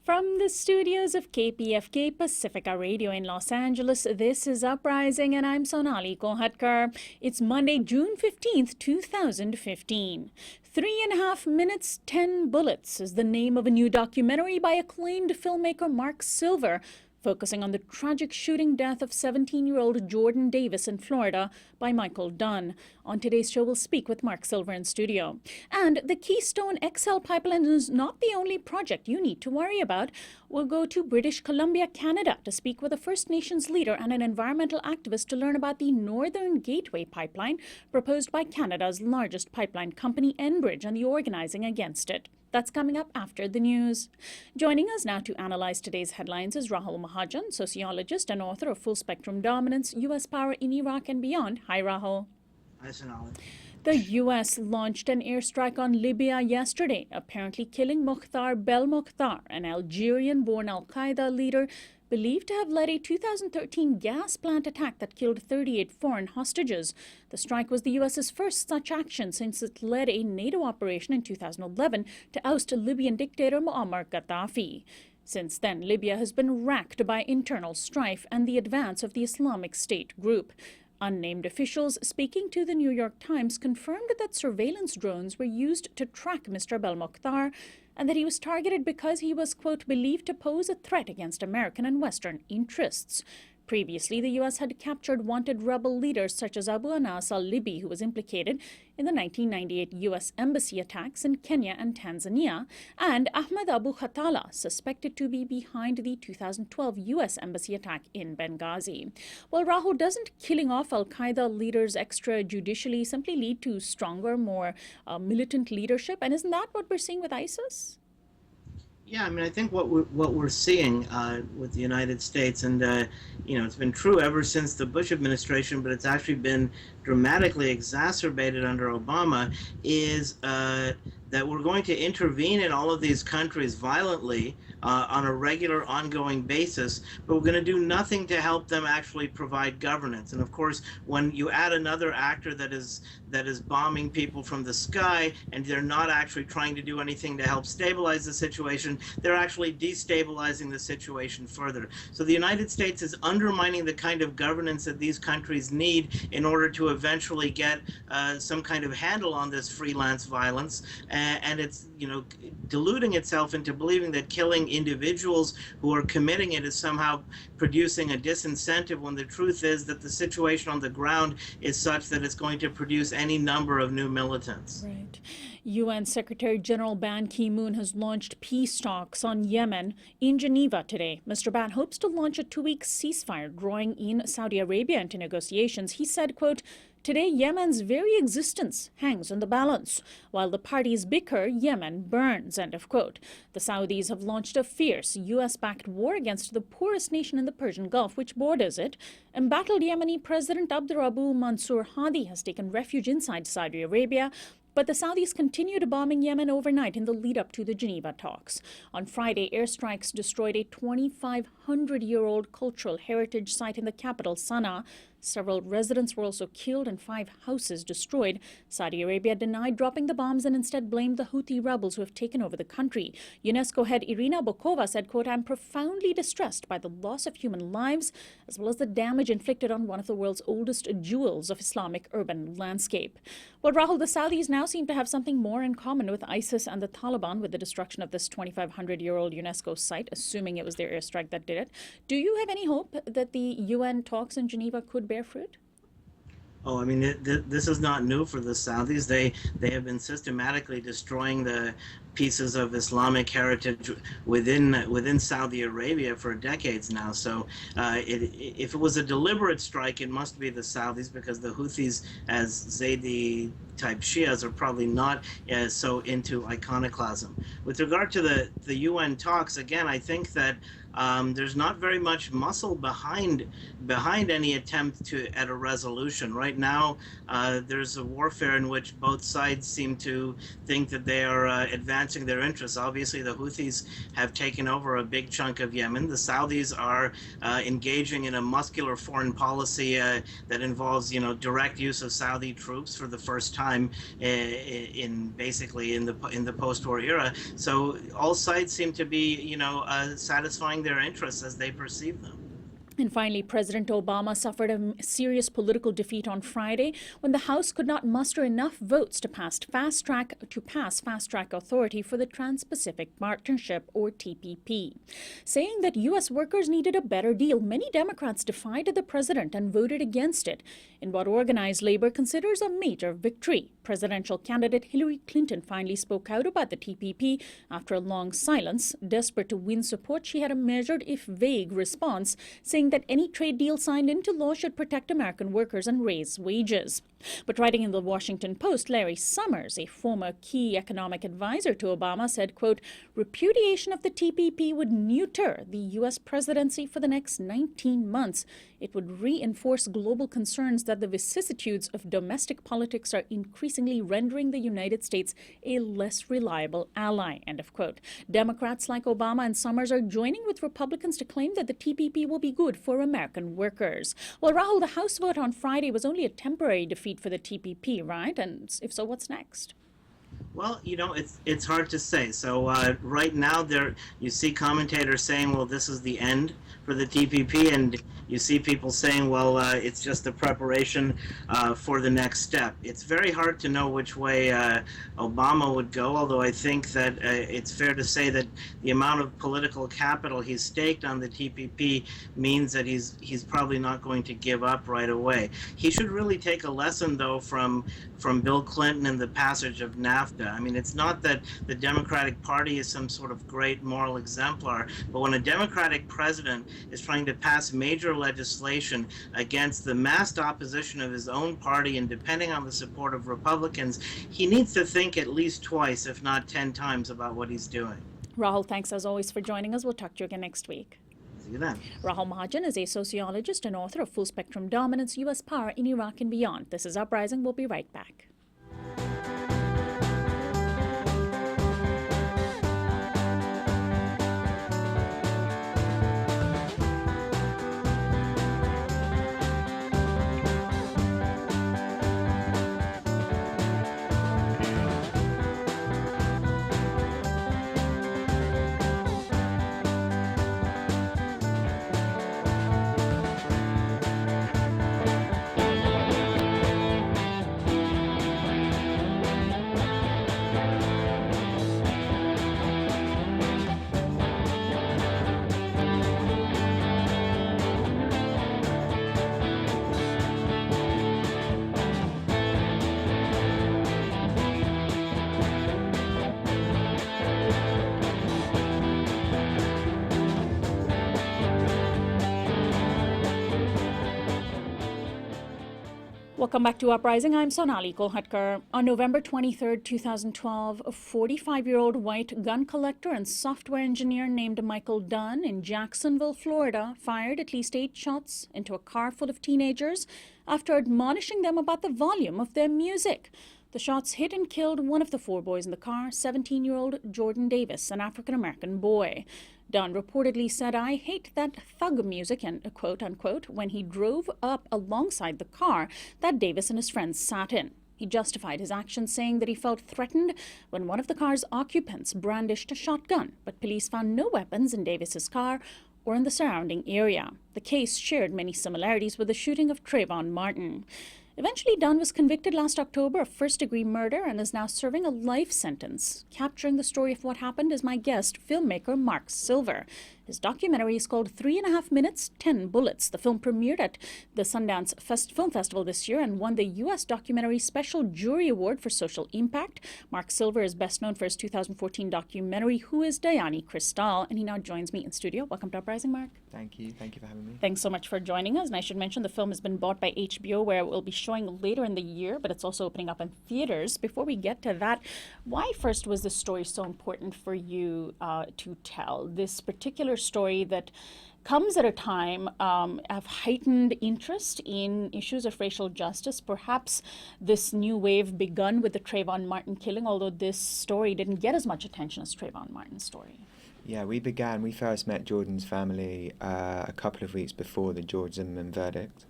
From the studios of KPFK Pacifica Radio in Los Angeles, this is Uprising, and I'm Sonali Kohatkar. It's Monday, June 15th, 2015. 3.5 minutes, 10 bullets is the name of a new documentary by acclaimed filmmaker Marc Silver, focusing on the tragic shooting death of 17-year-old Jordan Davis in Florida by Michael Dunn. On today's show, we'll speak with Marc Silver in studio. And the Keystone XL Pipeline is not the only project you need to worry about. We'll go to British Columbia, Canada, to speak with a First Nations leader and an environmental activist to learn about the Northern Gateway Pipeline proposed by Canada's largest pipeline company, Enbridge, and the organizing against it. That's coming up after the news. Joining us now to analyze today's headlines is Rahul Mahajan, sociologist and author of Full Spectrum Dominance, U.S. Power in Iraq and Beyond. Hi, Rahul. Hi, Sonali. The U.S. launched an airstrike on Libya yesterday, apparently killing Mukhtar Belmokhtar, an Algerian-born al-Qaeda leader believed to have led a 2013 gas plant attack that killed 38 foreign hostages. The strike was the U.S.'s first such action since it led a NATO operation in 2011 to oust Libyan dictator Muammar Gaddafi. Since then, Libya has been racked by internal strife and the advance of the Islamic State group. Unnamed officials speaking to the New York Times confirmed that surveillance drones were used to track Mr. Belmokhtar and that he was targeted because he was, quote, believed to pose a threat against American and Western interests. Previously, the U.S. had captured wanted rebel leaders such as Abu Anas al-Libi, who was implicated in the 1998 U.S. embassy attacks in Kenya and Tanzania, and Ahmed Abu Khatala, suspected to be behind the 2012 U.S. embassy attack in Benghazi. Well, Rahul, doesn't killing off al-Qaeda leaders extrajudicially simply lead to stronger, more militant leadership? And isn't that what we're seeing with ISIS? Yeah, I mean, I think what we're seeing with the United States, and it's been true ever since the Bush administration, but it's actually been dramatically exacerbated under Obama, is that we're going to intervene in all of these countries violently on a regular, ongoing basis, but we're going to do nothing to help them actually provide governance. And of course, when you add another actor that is bombing people from the sky, and they're not actually trying to do anything to help stabilize the situation, they're actually destabilizing the situation further. So the United States is undermining the kind of governance that these countries need in order to eventually get some kind of handle on this freelance violence. And it's, deluding itself into believing that killing individuals who are committing it is somehow producing a disincentive, when the truth is that the situation on the ground is such that it's going to produce any number of new militants. Right. UN Secretary General Ban Ki-moon has launched peace talks on Yemen in Geneva today. Mr. Ban hopes to launch a 2-week ceasefire, drawing in Saudi Arabia into negotiations. He said, quote, "Today, Yemen's very existence hangs on the balance. While the parties bicker, Yemen burns," end of quote. The Saudis have launched a fierce U.S.-backed war against the poorest nation in the Persian Gulf, which borders it. Embattled Yemeni President Abdurabu Mansour Hadi has taken refuge inside Saudi Arabia. But the Saudis continued bombing Yemen overnight in the lead-up to the Geneva talks. On Friday, airstrikes destroyed a 2,500-year-old cultural heritage site in the capital, Sana'a. Several residents were also killed and 5 houses destroyed. Saudi Arabia denied dropping the bombs and instead blamed the Houthi rebels who have taken over the country. UNESCO head Irina Bokova said, quote, "I'm profoundly distressed by the loss of human lives as well as the damage inflicted on one of the world's oldest jewels of Islamic urban landscape." Well, Rahul, the Saudis now seem to have something more in common with ISIS and the Taliban with the destruction of this 2,500-year-old UNESCO site, assuming it was their airstrike that did it. Do you have any hope that the UN talks in Geneva could bear fruit? Oh, I mean, this is not new for the Saudis. They have been systematically destroying the pieces of Islamic heritage within Saudi Arabia for decades now. So if it was a deliberate strike, it must be the Saudis, because the Houthis, as Zaidi-type Shias, are probably not so into iconoclasm. With regard to the UN talks, again, I think that there's not very much muscle behind any attempt at a resolution. Right now, there's a warfare in which both sides seem to think that they are advancing their interests. Obviously, the Houthis have taken over a big chunk of Yemen. The Saudis are engaging in a muscular foreign policy that involves, direct use of Saudi troops for the first time in the post-war era. So all sides seem to be, satisfying their interests as they perceive them. And finally, President Obama suffered a serious political defeat on Friday when the House could not muster enough votes to pass fast-track authority for the Trans-Pacific Partnership, or TPP. Saying that U.S. workers needed a better deal, many Democrats defied the president and voted against it in what organized labor considers a major victory. Presidential candidate Hillary Clinton finally spoke out about the TPP after a long silence. Desperate to win support, she had a measured, if vague, response, saying that any trade deal signed into law should protect American workers and raise wages. But writing in the Washington Post, Larry Summers, a former key economic advisor to Obama, said, quote, repudiation of the TPP would neuter the U.S. presidency for the next 19 months. It would reinforce global concerns that the vicissitudes of domestic politics are increasingly rendering the United States a less reliable ally, end of quote. Democrats like Obama and Summers are joining with Republicans to claim that the TPP will be good for American workers. Well, Rahul, the House vote on Friday was only a temporary defeat for the TPP, right? And if so, what's next? Well, it's hard to say. So right now, you see commentators saying, well, this is the end for the TPP, and you see people saying, well, it's just the preparation for the next step. It's very hard to know which way Obama would go, although I think that it's fair to say that the amount of political capital he's staked on the TPP means that he's probably not going to give up right away. He should really take a lesson, though, from Bill Clinton and the passage of NAFTA. I mean, it's not that the Democratic Party is some sort of great moral exemplar, but when a Democratic president is trying to pass major legislation against the massed opposition of his own party and depending on the support of Republicans, he needs to think at least twice, if not 10 times, about what he's doing. Rahul, thanks as always for joining us. We'll talk to you again next week. See you then. Rahul Mahajan is a sociologist and author of Full Spectrum Dominance, U.S. Power in Iraq and Beyond. This is Uprising. We'll be right back. Welcome back to Uprising. I'm Sonali. On November 23, 2012, a 45-year-old white gun collector and software engineer named Michael Dunn in Jacksonville, Florida, fired at least 8 shots into a car full of teenagers after admonishing them about the volume of their music. The shots hit and killed one of the 4 boys in the car, 17-year-old Jordan Davis, an African-American boy. Dunn reportedly said, "I hate that thug music," and quote unquote, when he drove up alongside the car that Davis and his friends sat in. He justified his actions, saying that he felt threatened when one of the car's occupants brandished a shotgun, but police found no weapons in Davis's car or in the surrounding area. The case shared many similarities with the shooting of Trayvon Martin. Eventually, Dunn was convicted last October of first-degree murder and is now serving a life sentence. Capturing the story of what happened is my guest, filmmaker Marc Silver. His documentary is called 3.5 Minutes, 10 Bullets. The film premiered at the Sundance Film Festival this year and won the U.S. Documentary Special Jury Award for Social Impact. Marc Silver is best known for his 2014 documentary, Who is Diane Cristal? And he now joins me in studio. Welcome to Uprising, Marc. Thank you. Thank you for having me. Thanks so much for joining us. And I should mention the film has been bought by HBO, where it will be showing later in the year, but it's also opening up in theaters. Before we get to that, why first was this story so important for you to tell? This particular story that comes at a time of heightened interest in issues of racial justice. Perhaps this new wave begun with the Trayvon Martin killing, although this story didn't get as much attention as Trayvon Martin's story. Yeah, we first met Jordan's family a couple of weeks before the George Zimmerman verdict.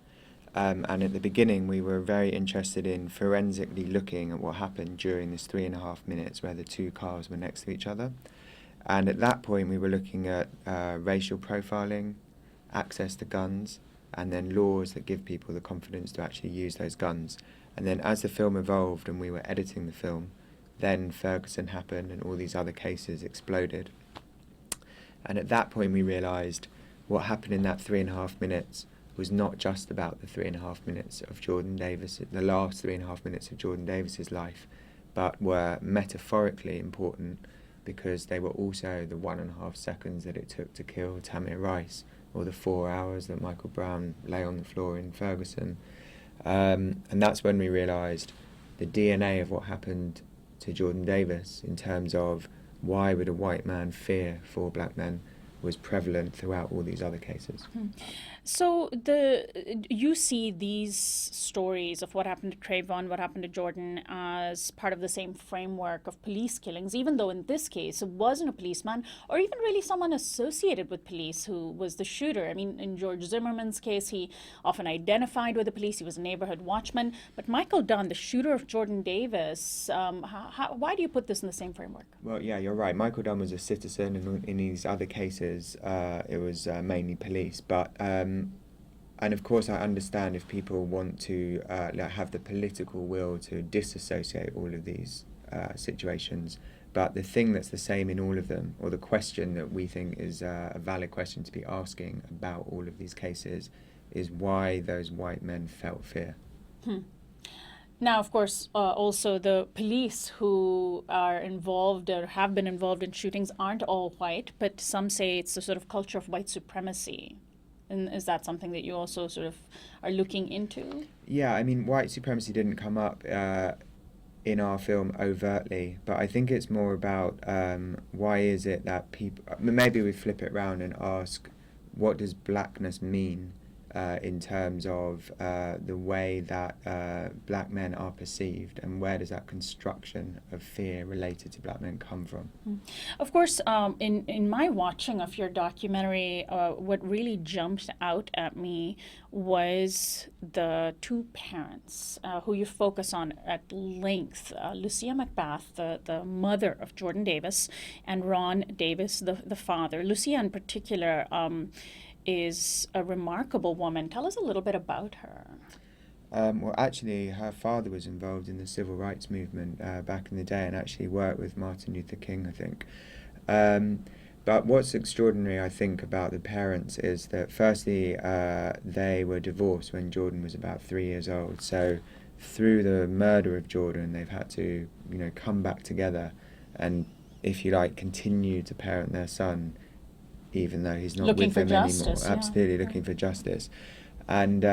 And at the beginning, we were very interested in forensically looking at what happened during this 3.5 minutes where the two cars were next to each other. And at that point, we were looking at racial profiling, access to guns, and then laws that give people the confidence to actually use those guns. And then as the film evolved and we were editing the film, then Ferguson happened and all these other cases exploded. And at that point, we realised what happened in that 3.5 minutes was not just about the 3.5 minutes of Jordan Davis, the last 3.5 minutes of Jordan Davis's life, but were metaphorically important because they were also the 1.5 seconds that it took to kill Tamir Rice, or the 4 hours that Michael Brown lay on the floor in Ferguson. And that's when we realised the DNA of what happened to Jordan Davis in terms of why would a white man fear 4 black men was prevalent throughout all these other cases. So you see these stories of what happened to Trayvon, what happened to Jordan as part of the same framework of police killings, even though in this case it wasn't a policeman or even really someone associated with police who was the shooter. I mean, in George Zimmerman's case, he often identified with the police. He was a neighborhood watchman. But Michael Dunn, the shooter of Jordan Davis, why do you put this in the same framework? Well, yeah, you're right. Michael Dunn was a citizen, and in these other cases, it was mainly police. But and of course, I understand if people want to have the political will to disassociate all of these situations. But the thing that's the same in all of them, or the question that we think is a valid question to be asking about all of these cases, is why those white men felt fear. Now, of course, also the police who are involved or have been involved in shootings aren't all white, but some say it's a sort of culture of white supremacy. And is that something that you also sort of are looking into? Yeah, I mean, white supremacy didn't come up in our film overtly, but I think it's more about why is it that people, maybe we flip it around and ask, what does blackness mean in terms of the way that black men are perceived, and where does that construction of fear related to black men come from? Of course, in my watching of your documentary, what really jumped out at me was the two parents who you focus on at length, Lucia McBath, the mother of Jordan Davis, and Ron Davis, the father. Lucia in particular is a remarkable woman. Tell us a little bit about her. Well, actually, her father was involved in the civil rights movement back in the day and actually worked with Martin Luther King, I think. But what's extraordinary, I think, about the parents is that, firstly, they were divorced when Jordan was about 3 years old. So through the murder of Jordan, they've had to, come back together and, if you like, continue to parent their son, even though he's not looking with them justice, anymore. Absolutely looking for justice. And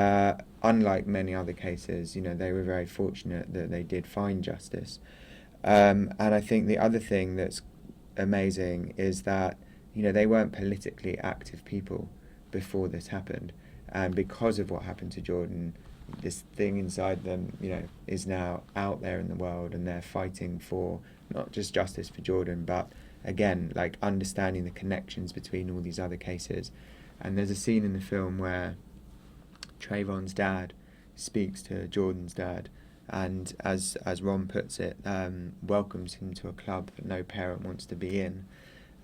unlike many other cases, they were very fortunate that they did find justice. And I think the other thing that's amazing is that, they weren't politically active people before this happened. And because of what happened to Jordan, this thing inside them, is now out there in the world, and they're fighting for not just justice for Jordan, but again, like understanding the connections between all these other cases. And there's a scene in the film where Trayvon's dad speaks to Jordan's dad, and as Ron puts it, welcomes him to a club that no parent wants to be in.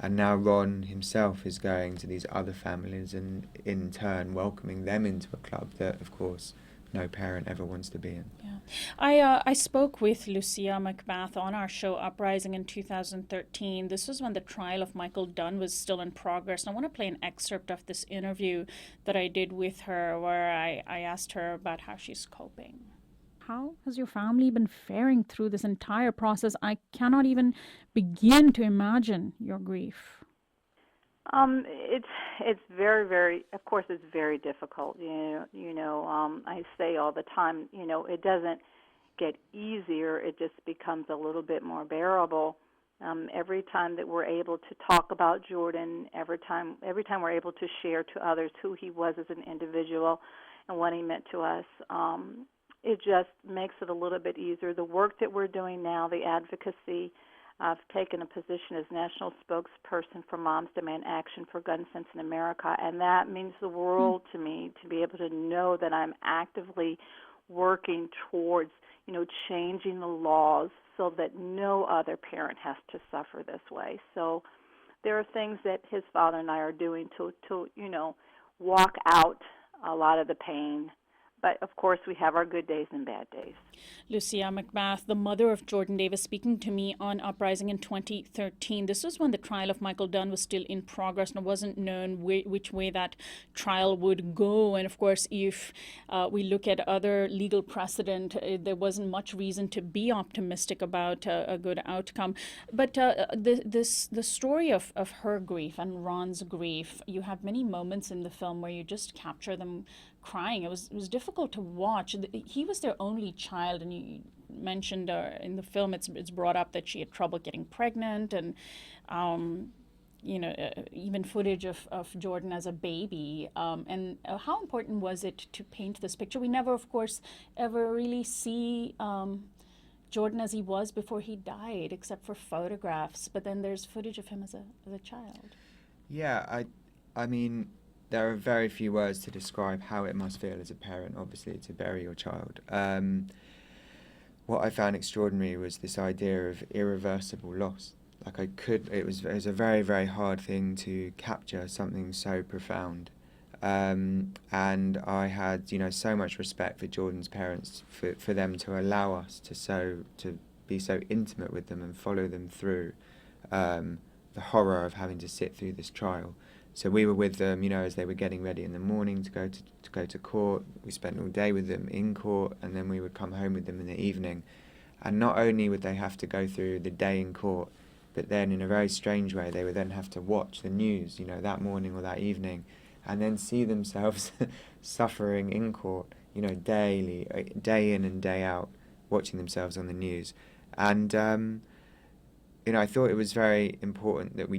And now Ron himself is going to these other families and in turn welcoming them into a club that, of course, no parent ever wants to be in. Yeah, I spoke with Lucia McBath on our show Uprising in 2013. This was when the trial of Michael Dunn was still in progress. And I want to play an excerpt of this interview that I did with her, where I asked her about how she's coping. How has your family been faring through this entire process? I cannot even begin to imagine your grief. It's very, very. Of course, it's very difficult. I say all the time. It doesn't get easier. It just becomes a little bit more bearable. Every time that we're able to talk about Jordan, every time we're able to share to others who he was as an individual and what he meant to us, it just makes it a little bit easier. The work that we're doing now, the advocacy. I've taken a position as national spokesperson for Moms Demand Action for Gun Sense in America, and that means the world to me, to be able to know that I'm actively working towards, changing the laws so that no other parent has to suffer this way. So there are things that his father and I are doing to walk out a lot of the pain. But, of course, we have our good days and bad days. Lucia McBath, the mother of Jordan Davis, speaking to me on Uprising in 2013. This was when the trial of Michael Dunn was still in progress, and it wasn't known which way that trial would go. And, of course, if we look at other legal precedent, there wasn't much reason to be optimistic about a good outcome. But the story of her grief and Ron's grief, you have many moments in the film where you just capture them crying. It was difficult to watch. He was their only child, and you mentioned in the film it's brought up that she had trouble getting pregnant, and even footage of Jordan as a baby. And how important was it to paint this picture? We never, of course, ever really see Jordan as he was before he died, except for photographs. But then there's footage of him as a child. Yeah, I mean, there are very few words to describe how it must feel as a parent, obviously, to bury your child. What I found extraordinary was this idea of irreversible loss. It was a very, very hard thing to capture, something so profound. And I had, so much respect for Jordan's parents, for them to allow us to be so intimate with them and follow them through the horror of having to sit through this trial. So we were with them, as they were getting ready in the morning to go to court. We spent all day with them in court, and then we would come home with them in the evening. And not only would they have to go through the day in court, but then in a very strange way, they would then have to watch the news, that morning or that evening, and then see themselves suffering in court, daily, day in and day out, watching themselves on the news. And, I thought it was very important that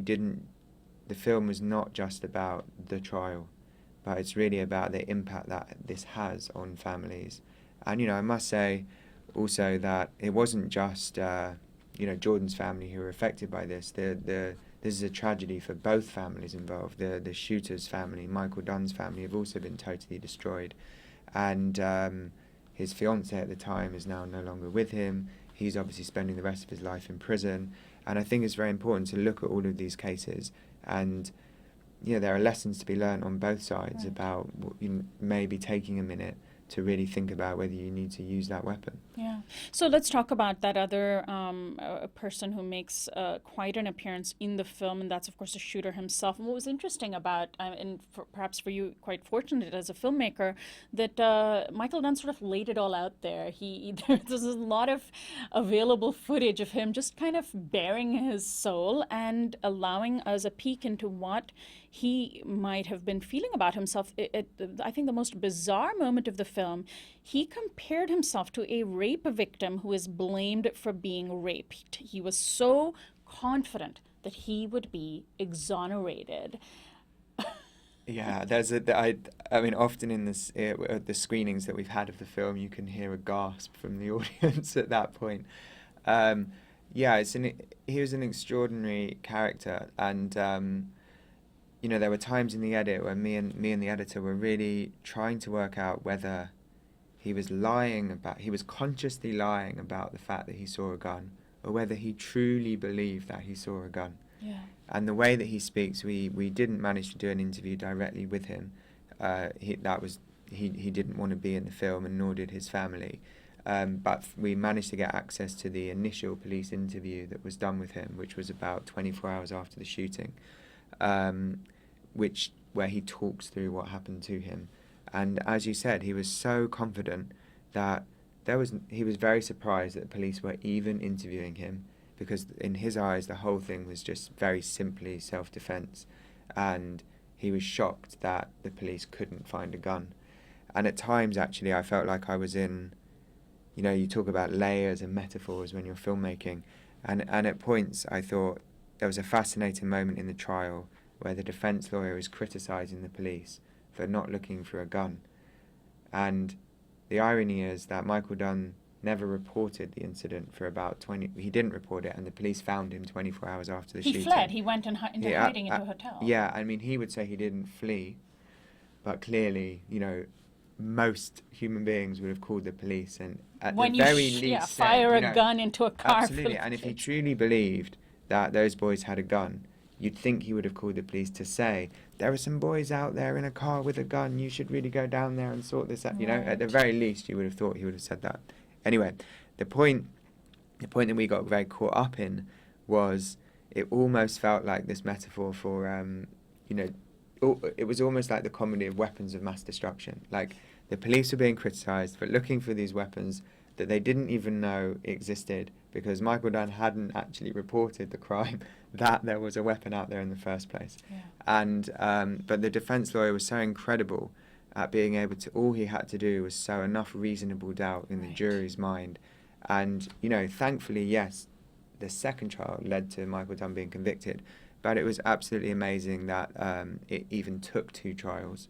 the film was not just about the trial, but it's really about the impact that this has on families. And, I must say also that it wasn't just, Jordan's family who were affected by this. This is a tragedy for both families involved. The shooter's family, Michael Dunn's family, have also been totally destroyed. And his fiancée at the time is now no longer with him. He's obviously spending the rest of his life in prison. And I think it's very important to look at all of these cases. And there are lessons to be learned on both sides about maybe taking a minute to really think about whether you need to use that weapon. Yeah. So let's talk about that other person who makes quite an appearance in the film, and that's, of course, the shooter himself. And what was interesting about, perhaps for you, quite fortunate as a filmmaker, that Michael Dunn sort of laid it all out there. There's a lot of available footage of him just kind of bearing his soul and allowing us a peek into what he might have been feeling about himself. I think the most bizarre moment of the film, he compared himself to a rape victim who is blamed for being raped. He was so confident that he would be exonerated. Yeah, often in the screenings that we've had of the film, you can hear a gasp from the audience at that point. He was an extraordinary character, and there were times in the edit where me and the editor were really trying to work out whether he was consciously lying about the fact that he saw a gun, or whether he truly believed that he saw a gun. Yeah. And the way that he speaks, we didn't manage to do an interview directly with him. He didn't want to be in the film, and nor did his family. But we managed to get access to the initial police interview that was done with him, which was about 24 hours after the shooting, where he talks through what happened to him. And as you said, he was so confident that he was very surprised that the police were even interviewing him, because in his eyes the whole thing was just very simply self-defense. and he was shocked that the police couldn't find a gun. And at times, actually, I felt like I was in, you talk about layers and metaphors when you're filmmaking, and at points I thought there was a fascinating moment in the trial where the defence lawyer was criticising the police for not looking for a gun. And the irony is that Michael Dunn never reported the incident for about 20... He didn't report it, and the police found him 24 hours after the shooting. He fled. He went into hiding in a hotel. Yeah, I mean, he would say he didn't flee, but clearly, most human beings would have called the police and at when the you very least said, fire a gun into a car. Absolutely, and if he truly believed that those boys had a gun, you'd think he would have called the police to say, there are some boys out there in a car with a gun, you should really go down there and sort this out. Right. At the very least, you would have thought he would have said that. Anyway, the point that we got very caught up in was it almost felt like this metaphor for, it was almost like the comedy of weapons of mass destruction. Like, the police were being criticised for looking for these weapons that they didn't even know existed because Michael Dunn hadn't actually reported the crime that there was a weapon out there in the first place. Yeah. And but the defence lawyer was so incredible at being able to, all he had to do was sow enough reasonable doubt in the jury's mind. And, thankfully, yes, the second trial led to Michael Dunn being convicted, but it was absolutely amazing that it even took 2 trials,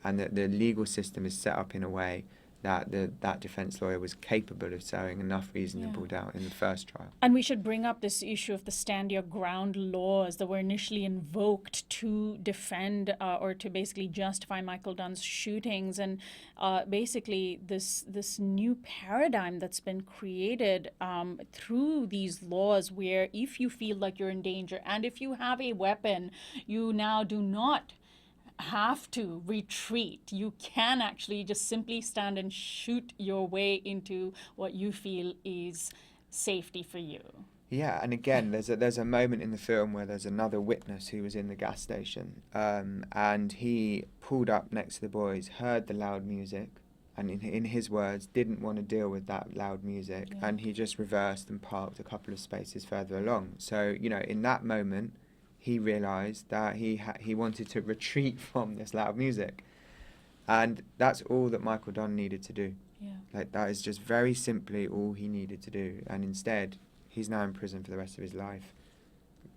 and that the legal system is set up in a way that that defence lawyer was capable of sowing enough reasonable doubt in the first trial. And we should bring up this issue of the stand your ground laws that were initially invoked to defend or to basically justify Michael Dunn's shootings, and basically this new paradigm that's been created through these laws, where if you feel like you're in danger and if you have a weapon, you now do not have to retreat. You can actually just simply stand and shoot your way into what you feel is safety for you. Yeah, and again, there's a moment in the film where there's another witness who was in the gas station, and he pulled up next to the boys, heard the loud music, and in his words, didn't want to deal with that loud music, and he just reversed and parked a couple of spaces further along. So, in that moment, he realised that he wanted to retreat from this loud music. And that's all that Michael Dunn needed to do. Yeah. Like, that is just very simply all he needed to do. And instead, he's now in prison for the rest of his life.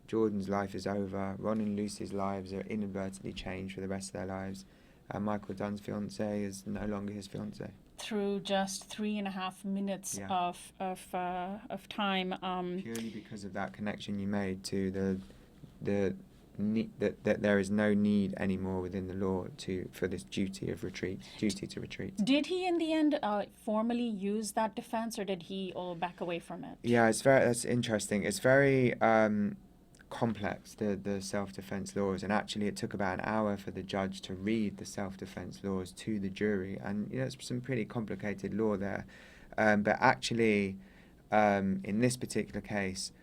Jordan's life is over. Ron and Lucy's lives are inadvertently changed for the rest of their lives. And Michael Dunn's fiancée is no longer his fiancée. Through just 3.5 minutes of time. Purely because of that connection you made to that there is no need anymore within the law for this duty to retreat. Did he in the end formally use that defense, or did he all back away from it? Yeah, that's interesting. It's very complex, the self-defense laws, and actually it took about an hour for the judge to read the self-defense laws to the jury, and it's some pretty complicated law there. But actually, in this particular case,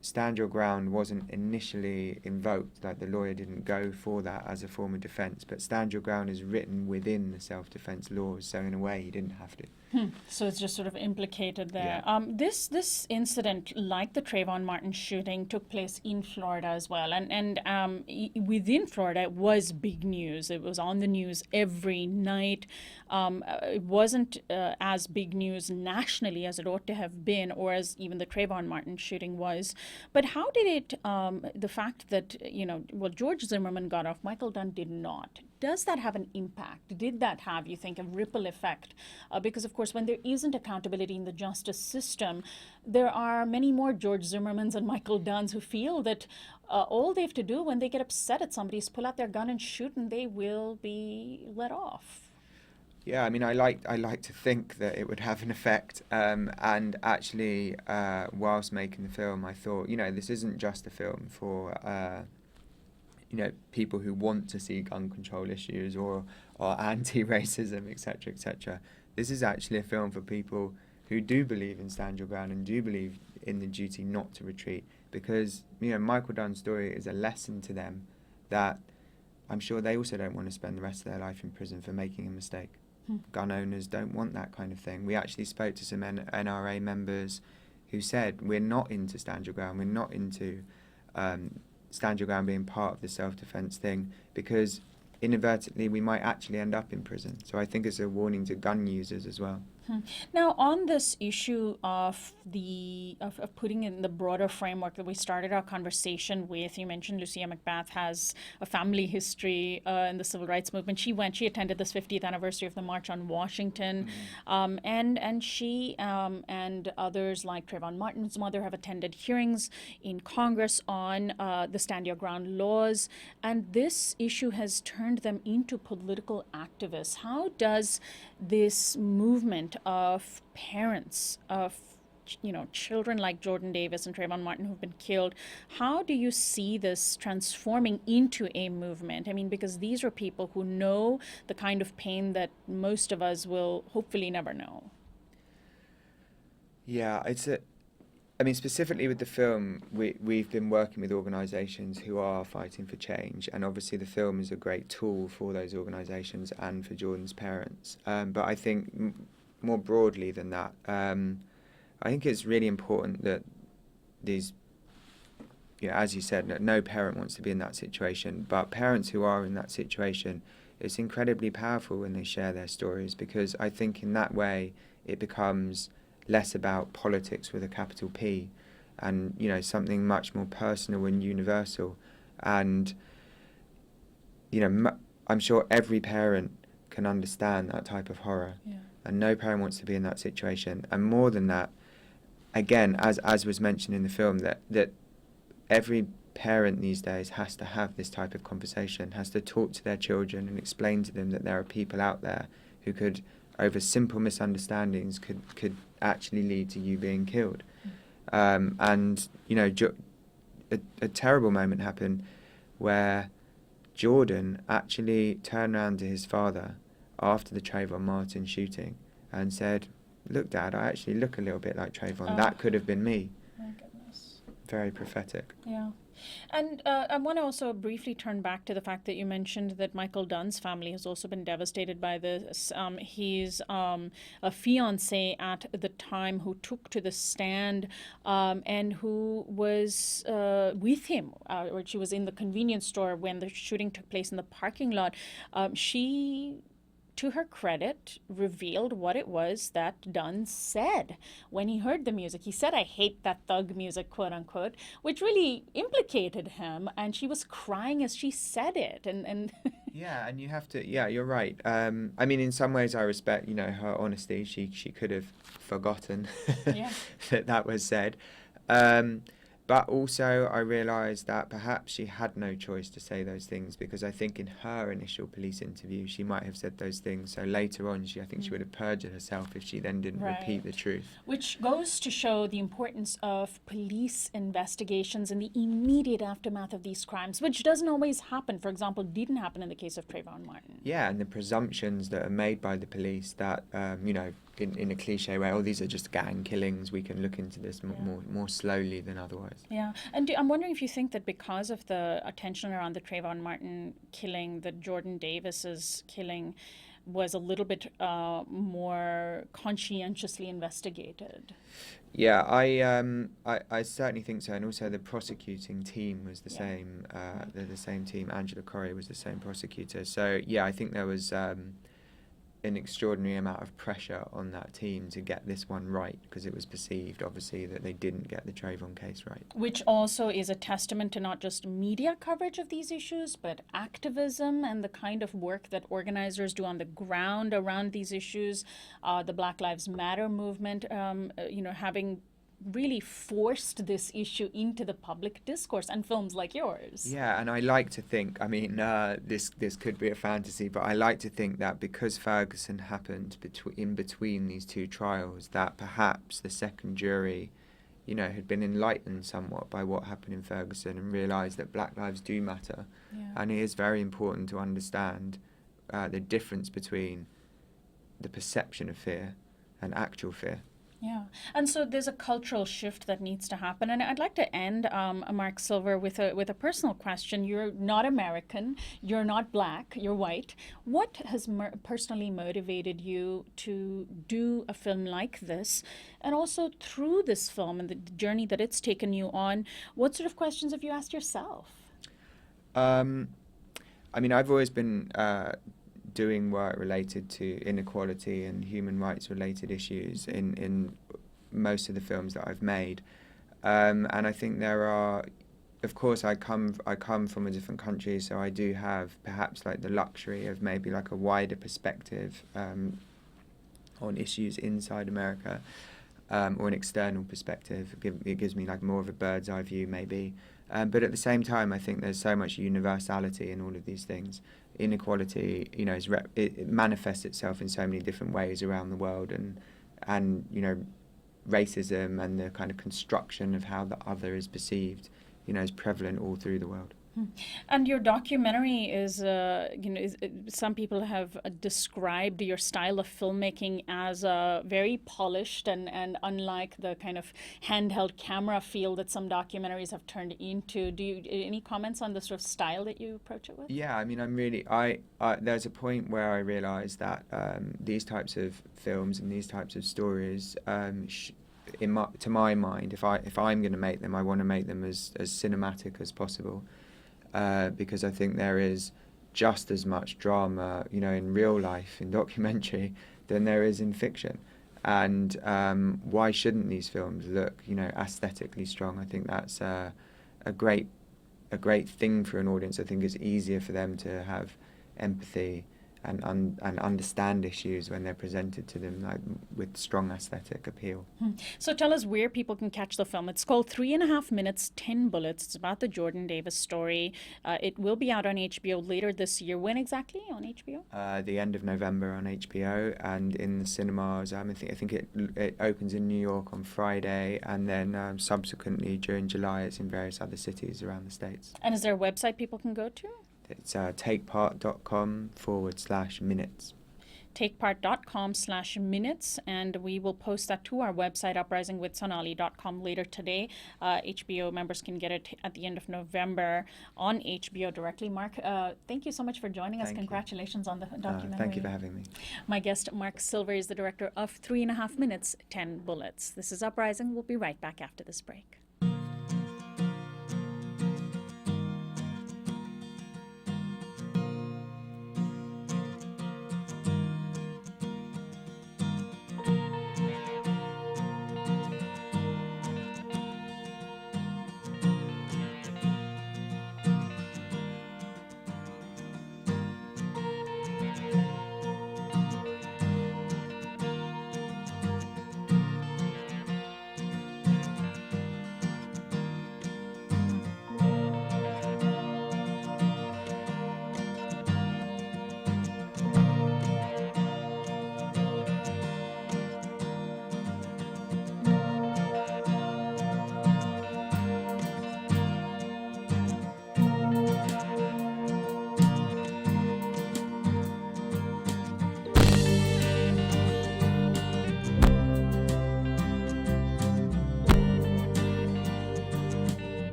stand your ground wasn't initially invoked, like the lawyer didn't go for that as a form of defence, but stand your ground is written within the self-defence laws, so in a way he didn't have to. So it's just sort of implicated there. Yeah. This incident, like the Trayvon Martin shooting, took place in Florida as well. And within Florida, it was big news. It was on the news every night. It wasn't as big news nationally as it ought to have been, or as even the Trayvon Martin shooting was. But how did it, the fact that, George Zimmerman got off, Michael Dunn did not. Does that have an impact? Did that have, you think, a ripple effect? Because, of course, when there isn't accountability in the justice system, there are many more George Zimmermans and Michael Dunns who feel that all they have to do when they get upset at somebody is pull out their gun and shoot, and they will be let off. Yeah, I mean, I like to think that it would have an effect. And actually, whilst making the film, I thought, this isn't just a film for people who want to see gun control issues or anti-racism, etc., etc. This is actually a film for people who do believe in stand your ground and do believe in the duty not to retreat, because Michael Dunn's story is a lesson to them that I'm sure they also don't want to spend the rest of their life in prison for making a mistake. Gun owners don't want that kind of thing. We actually spoke to some NRA members who said, we're not into stand your ground, we're not into stand your ground being part of the self-defense thing, because inadvertently we might actually end up in prison. So I think it's a warning to gun users as well. Now, on this issue of of putting in the broader framework that we started our conversation with, you mentioned Lucia McBath has a family history in the civil rights movement. She attended this 50th anniversary of the March on Washington, and she and others like Trayvon Martin's mother have attended hearings in Congress on the Stand Your Ground laws, and this issue has turned them into political activists. How does this movement of parents of children like Jordan Davis and Trayvon Martin who've been killed, how do you see this transforming into a movement? I mean, because these are people who know the kind of pain that most of us will hopefully never know. Yeah, specifically with the film, we've been working with organisations who are fighting for change, and obviously the film is a great tool for those organisations and for Jordan's parents. But I think more broadly than that, I think it's really important that these, as you said, no parent wants to be in that situation, but parents who are in that situation, it's incredibly powerful when they share their stories, because I think in that way it becomes less about politics with a capital P, and something much more personal and universal. And I'm sure every parent can understand that type of horror, and no parent wants to be in that situation. And more than that, again, as was mentioned in the film, that every parent these days has to have this type of conversation, has to talk to their children and explain to them that there are people out there who could, over simple misunderstandings, could actually lead to you being killed. And a terrible moment happened where Jordan actually turned around to his father after the Trayvon Martin shooting and said, "Look, Dad, I actually look a little bit like Trayvon. That could have been me." My goodness. Very prophetic. Yeah. And I want to also briefly turn back to the fact that you mentioned that Michael Dunn's family has also been devastated by this. He's a fiancé at the time who took to the stand and who was with him, or she was in the convenience store when the shooting took place in the parking lot. She, to her credit, revealed what it was that Dunn said when he heard the music. He said, "I hate that thug music," quote unquote, which really implicated him, and she was crying as she said it. And Yeah, and you have to, you're right. I mean, in some ways I respect, her honesty. She could have forgotten that was said. But also I realised that perhaps she had no choice to say those things, because I think in her initial police interview she might have said those things. So later on, I think she would have perjured herself if she then didn't repeat the truth. Which goes to show the importance of police investigations in the immediate aftermath of these crimes, which doesn't always happen. For example, didn't happen in the case of Trayvon Martin. Yeah, and the presumptions that are made by the police that, in a cliche way, these are just gang killings, we can look into this more slowly than otherwise. Yeah, and I'm wondering if you think that because of the attention around the Trayvon Martin killing, that Jordan Davis's killing was a little bit more conscientiously investigated. Yeah, I certainly think so, and also the prosecuting team was the same. They're the same team. Angela Corrie was the same prosecutor. So yeah, I think there was an extraordinary amount of pressure on that team to get this one right, because it was perceived, obviously, that they didn't get the Trayvon case right. Which also is a testament to not just media coverage of these issues, but activism and the kind of work that organizers do on the ground around these issues. The Black Lives Matter movement, having really forced this issue into the public discourse, and films like yours. Yeah, and I like to think, this could be a fantasy, but I like to think that because Ferguson happened in between these two trials, that perhaps the second jury, had been enlightened somewhat by what happened in Ferguson and realised that Black lives do matter. Yeah. And it is very important to understand the difference between the perception of fear and actual fear. Yeah. And so there's a cultural shift that needs to happen. And I'd like to end, Marc Silver, with a personal question. You're not American, you're not black, you're white. What has personally motivated you to do a film like this? And also through this film and the journey that it's taken you on, what sort of questions have you asked yourself? I mean, I've always been doing work related to inequality and human rights related issues in most of the films that I've made, and I think there are, of course, I come from a different country, so I do have perhaps like the luxury of maybe like a wider perspective on issues inside America, or an external perspective. It gives me like more of a bird's eye view maybe. But at the same time, I think there's so much universality in all of these things. Inequality, you know, it manifests itself in so many different ways around the world, and you know, racism and the kind of construction of how the other is perceived, you know, is prevalent all through the world. And your documentary is, some people have described your style of filmmaking as very polished and unlike the kind of handheld camera feel that some documentaries have turned into. Any comments on the sort of style that you approach it with? Yeah, I mean, there's a point where I realised that these types of films and these types of stories, to my mind, if I'm going to make them, I want to make them as cinematic as possible. Because I think there is just as much drama, you know, in real life, in documentary, than there is in fiction. And why shouldn't these films look, you know, aesthetically strong? I think that's a great thing for an audience. I think it's easier for them to have empathy and understand issues when they're presented to them like with strong aesthetic appeal. So tell us where people can catch the film. It's called 3.5 Minutes, 10 Bullets. It's about the Jordan Davis story. It will be out on HBO later this year. When exactly on HBO? The end of November on HBO, and in the cinemas. I think it opens in New York on Friday, and then subsequently during July it's in various other cities around the States. And is there a website people can go to? It's takepart.com/minutes. Takepart.com/minutes, and we will post that to our website, uprisingwithsonali.com, later today. HBO members can get it at the end of November on HBO directly. Marc, thank you so much for joining us. Thank you. Congratulations on the documentary. Thank you for having me. My guest, Marc Silver, is the director of 3.5 Minutes, 10 Bullets. This is Uprising. We'll be right back after this break.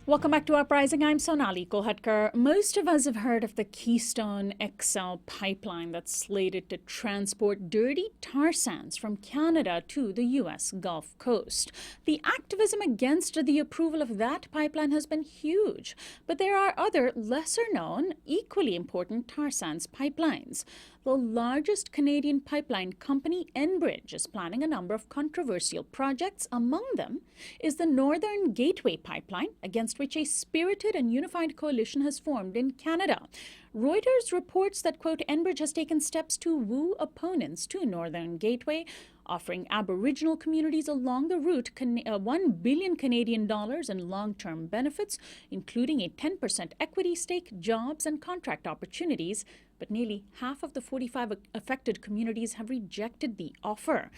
Welcome back to Uprising. I'm Sonali Kolhatkar. Most of us have heard of the Keystone XL Pipeline that's slated to transport dirty tar sands from Canada to the U.S. Gulf Coast. The activism against the approval of that pipeline has been huge, but there are other lesser-known, equally important tar sands pipelines. The largest Canadian pipeline company, Enbridge, is planning a number of controversial projects. Among them is the Northern Gateway Pipeline, against which a spirited and unified coalition has formed in Canada. Reuters reports that, quote, Enbridge has taken steps to woo opponents to Northern Gateway, offering Aboriginal communities along the route $1 billion Canadian in long-term benefits, including a 10% equity stake, jobs and contract opportunities. But nearly half of the 45 affected communities have rejected the offer.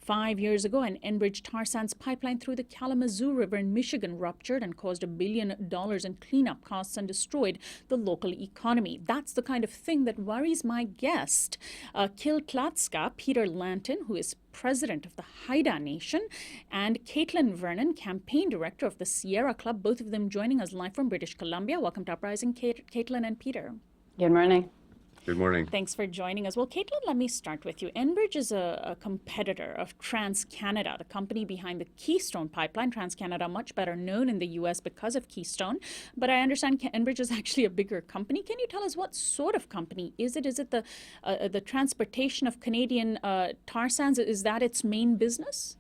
5 years ago, an Enbridge Tarsands pipeline through the Kalamazoo River in Michigan ruptured and caused $1 billion in cleanup costs and destroyed the local economy. That's the kind of thing that worries my guest, Kilklatska, Peter Lanton, who is president of the Haida Nation, and Caitlin Vernon, campaign director of the Sierra Club, both of them joining us live from British Columbia. Welcome to Uprising, Caitlin and Peter. Good morning. Good morning. Thanks for joining us. Well, Caitlin, let me start with you. Enbridge is a competitor of TransCanada, the company behind the Keystone Pipeline. TransCanada, much better known in the U.S. because of Keystone. But I understand Enbridge is actually a bigger company. Can you tell us what sort of company is it? Is it the transportation of Canadian tar sands? Is that its main business?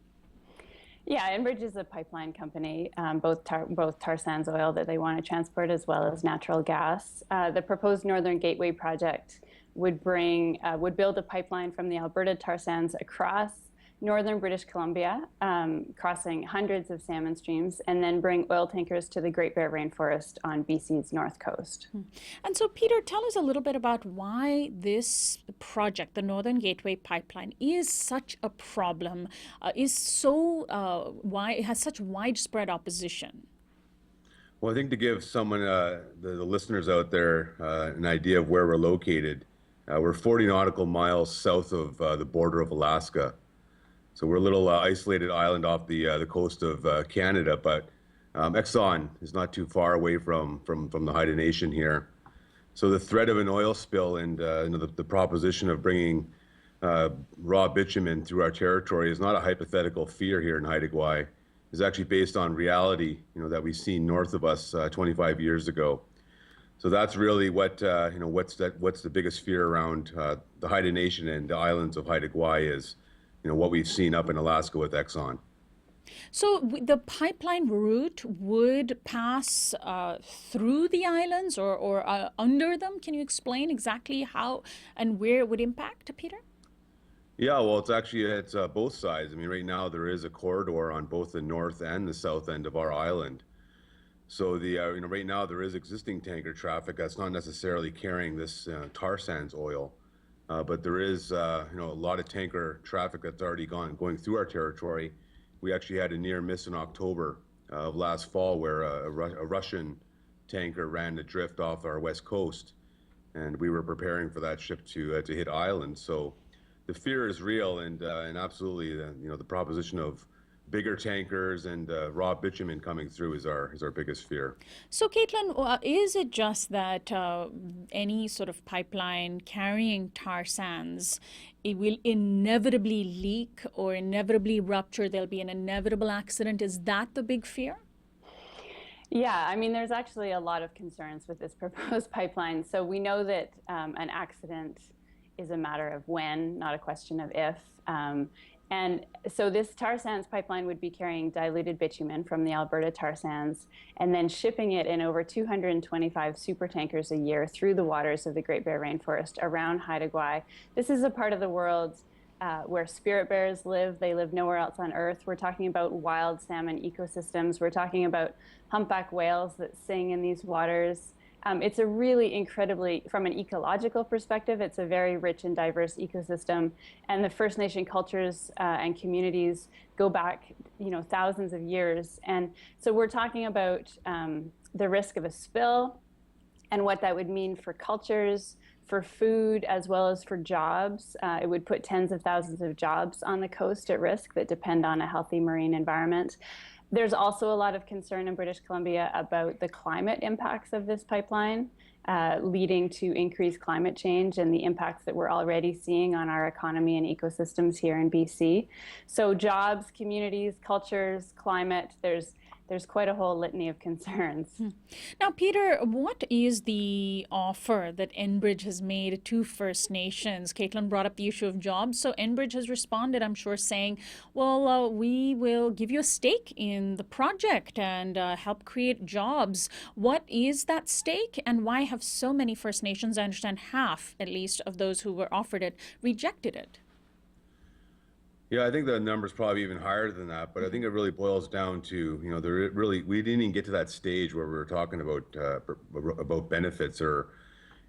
Yeah, Enbridge is a pipeline company, both tar sands oil that they want to transport as well as natural gas. The proposed Northern Gateway project would build a pipeline from the Alberta tar sands across northern British Columbia, crossing hundreds of salmon streams, and then bring oil tankers to the Great Bear Rainforest on BC's north coast. And so, Peter, tell us a little bit about why this project, the Northern Gateway Pipeline, is such a problem, it has such widespread opposition. Well, I think to give someone, the listeners out there, an idea of where we're located, we're 40 nautical miles south of the border of Alaska. So we're a little isolated island off the coast of Canada, but Exxon is not too far away from the Haida Nation here. So the threat of an oil spill and the proposition of bringing raw bitumen through our territory is not a hypothetical fear here in Haida Gwaii. It's actually based on reality, that we've seen north of us 25 years ago. So that's really what what's the biggest fear around the Haida Nation and the islands of Haida Gwaii is. What we've seen up in Alaska with Exxon. So the pipeline route would pass through the islands or under them. Can you explain exactly how and where it would impact, Peter? Yeah, well, it's both sides. I mean, right now there is a corridor on both the north and the south end of our island. So right now there is existing tanker traffic that's not necessarily carrying this tar sands oil. But there is, a lot of tanker traffic that's already going through our territory. We actually had a near miss in October of last fall where a Russian tanker ran adrift off our west coast, and we were preparing for that ship to hit island. So the fear is real, and absolutely, the proposition of bigger tankers and raw bitumen coming through is our biggest fear. So, Caitlin, is it just that any sort of pipeline carrying tar sands, it will inevitably leak or inevitably rupture? There'll be an inevitable accident. Is that the big fear? Yeah, I mean, there's actually a lot of concerns with this proposed pipeline. So we know that an accident is a matter of when, not a question of if. And so this tar sands pipeline would be carrying diluted bitumen from the Alberta tar sands and then shipping it in over 225 supertankers a year through the waters of the Great Bear Rainforest around Haida Gwaii. This is a part of the world where spirit bears live. They live nowhere else on Earth. We're talking about wild salmon ecosystems. We're talking about humpback whales that sing in these waters. It's a really incredibly, from an ecological perspective, it's a very rich and diverse ecosystem. And the First Nation cultures and communities go back, thousands of years. And so we're talking about the risk of a spill and what that would mean for cultures, for food, as well as for jobs. It would put tens of thousands of jobs on the coast at risk that depend on a healthy marine environment. There's also a lot of concern in British Columbia about the climate impacts of this pipeline, leading to increased climate change and the impacts that we're already seeing on our economy and ecosystems here in BC. So jobs, communities, cultures, climate, there's there's quite a whole litany of concerns. Now, Peter, what is the offer that Enbridge has made to First Nations? Caitlin brought up the issue of jobs, so Enbridge has responded, I'm sure, saying, well, we will give you a stake in the project and help create jobs. What is that stake, and why have so many First Nations, I understand half at least of those who were offered it, rejected it? Yeah, I think the number's probably even higher than that, but I think it really boils down to, we didn't even get to that stage where we were talking about benefits or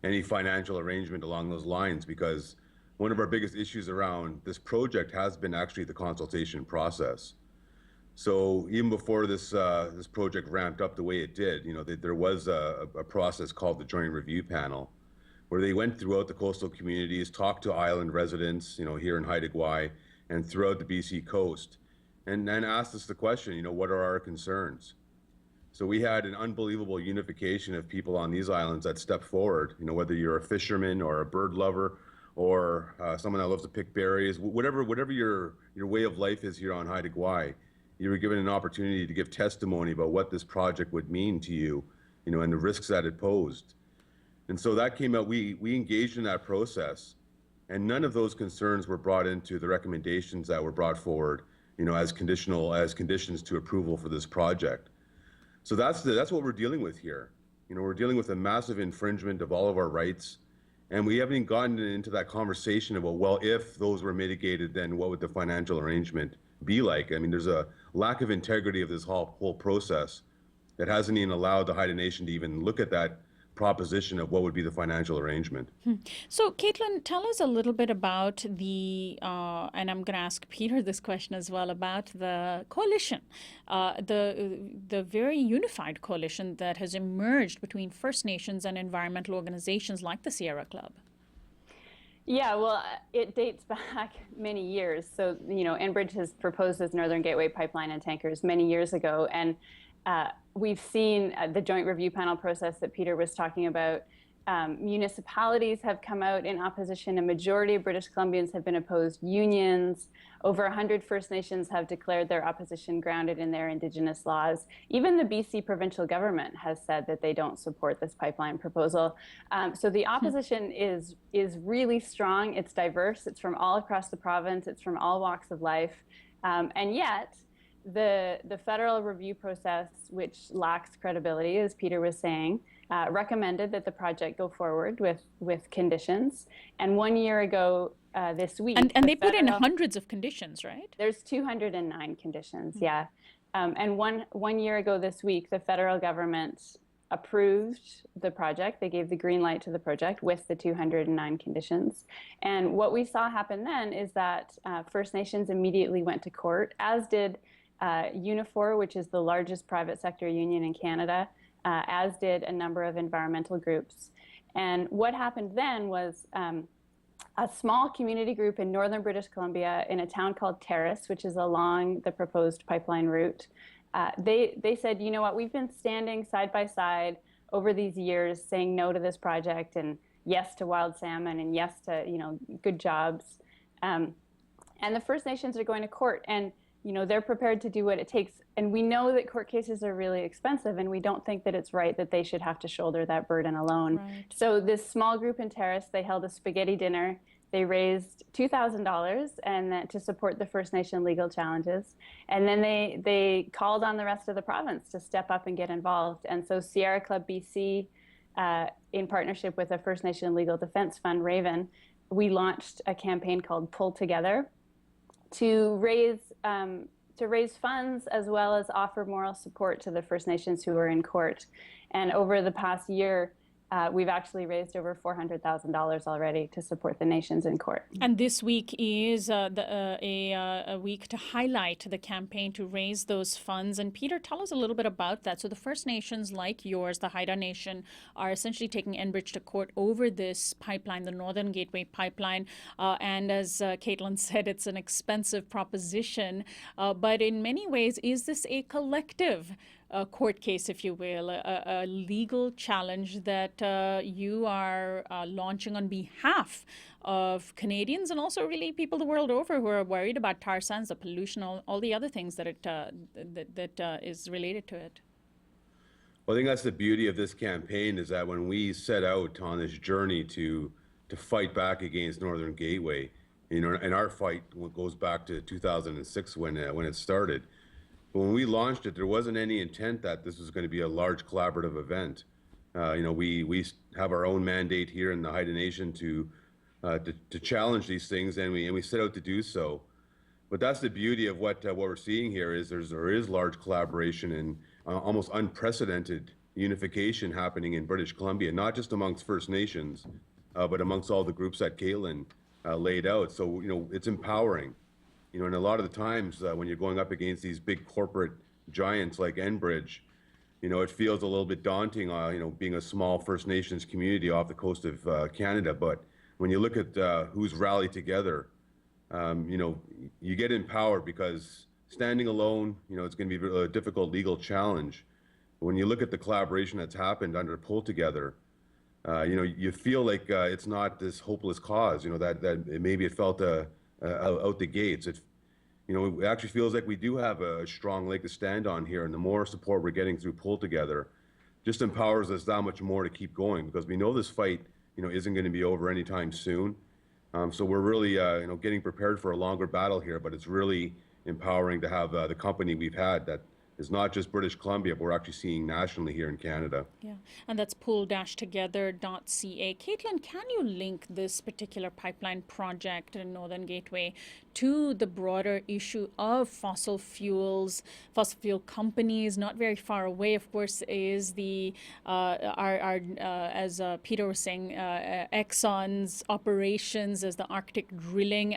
any financial arrangement along those lines, because one of our biggest issues around this project has been actually the consultation process. So even before this project ramped up the way it did, there was a process called the Joint Review Panel, where they went throughout the coastal communities, talked to island residents, here in Haida Gwaii, and throughout the BC coast, and then asked us the question, what are our concerns? So we had an unbelievable unification of people on these islands that stepped forward, whether you're a fisherman or a bird lover or someone that loves to pick berries, whatever your way of life is here on Haida Gwaii, you were given an opportunity to give testimony about what this project would mean to you, and the risks that it posed. And so that came out, we engaged in that process. And none of those concerns were brought into the recommendations that were brought forward, as conditions to approval for this project. So that's what we're dealing with here. We're dealing with a massive infringement of all of our rights, and we haven't even gotten into that conversation about, well, if those were mitigated, then what would the financial arrangement be like? I mean, there's a lack of integrity of this whole process that hasn't even allowed the Haida Nation to even look at that proposition of what would be the financial arrangement. So, Caitlin, tell us a little bit about and I'm going to ask Peter this question as well, about the coalition, the very unified coalition that has emerged between First Nations and environmental organizations like the Sierra Club. Yeah, well, it dates back many years. So, Enbridge has proposed this Northern Gateway pipeline and tankers many years ago, and we've seen the joint review panel process that Peter was talking about. Municipalities have come out in opposition. A majority of British Columbians have been opposed. Unions, over 100 First Nations have declared their opposition grounded in their Indigenous laws. Even the BC provincial government has said that they don't support this pipeline proposal. So the opposition is really strong. It's diverse. It's from all across the province. It's from all walks of life. And yet, the federal review process, which lacks credibility, as Peter was saying, recommended that the project go forward with conditions. And 1 year ago this week... And they put in hundreds of conditions, right? There's 209 conditions, yeah. And one year ago this week, the federal government approved the project. They gave the green light to the project with the 209 conditions. And what we saw happen then is that First Nations immediately went to court, as did Unifor, which is the largest private sector union in Canada, as did a number of environmental groups. And what happened then was a small community group in northern British Columbia in a town called Terrace, which is along the proposed pipeline route. They said, you know what, we've been standing side by side over these years saying no to this project and yes to wild salmon and yes to, good jobs. And the First Nations are going to court, and they're prepared to do what it takes. And we know that court cases are really expensive, and we don't think that it's right that they should have to shoulder that burden alone. Right. So this small group in Terrace, they held a spaghetti dinner. They raised $2,000 and to support the First Nation legal challenges. And then they called on the rest of the province to step up and get involved. And so Sierra Club BC, in partnership with a First Nation Legal Defense Fund, Raven, we launched a campaign called Pull Together to raise funds as well as offer moral support to the First Nations who are in court. And over the past year, we've actually raised over $400,000 already to support the nations in court. And this week is a week to highlight the campaign to raise those funds. And Peter, tell us a little bit about that. So the First Nations like yours, the Haida Nation, are essentially taking Enbridge to court over this pipeline, the Northern Gateway Pipeline. And as Caitlin said, it's an expensive proposition. But in many ways, is this a collective a court case, if you will, a legal challenge that you are launching on behalf of Canadians and also really people the world over who are worried about tar sands, the pollution, all the other things that is related to it. Well, I think that's the beauty of this campaign, is that when we set out on this journey to fight back against Northern Gateway, and our fight goes back to 2006 when it started. But when we launched it, there wasn't any intent that this was going to be a large collaborative event. We have our own mandate here in the Haida Nation to challenge these things, and we set out to do so. But that's the beauty of what we're seeing here, is there is large collaboration and almost unprecedented unification happening in British Columbia, not just amongst First Nations, but amongst all the groups that Caitlin laid out. So it's empowering. And a lot of the times when you're going up against these big corporate giants like Enbridge, it feels a little bit daunting, being a small First Nations community off the coast of Canada. But when you look at who's rallied together, you get empowered, because standing alone, it's going to be a difficult legal challenge. But when you look at the collaboration that's happened under Pull Together, you feel like it's not this hopeless cause, that maybe it felt out the gates. It actually feels like we do have a strong leg to stand on here, and the more support we're getting through Pull Together just empowers us that much more to keep going, because we know this fight, isn't going to be over anytime soon. So we're really, getting prepared for a longer battle here, but it's really empowering to have the company we've had that is not just British Columbia, but we're actually seeing nationally here in Canada. Yeah, and that's pull-together.ca. Caitlin, can you link this particular pipeline project in Northern Gateway to the broader issue of fossil fuel companies? Not very far away, of course, is the as Peter was saying, Exxon's operations as the Arctic drilling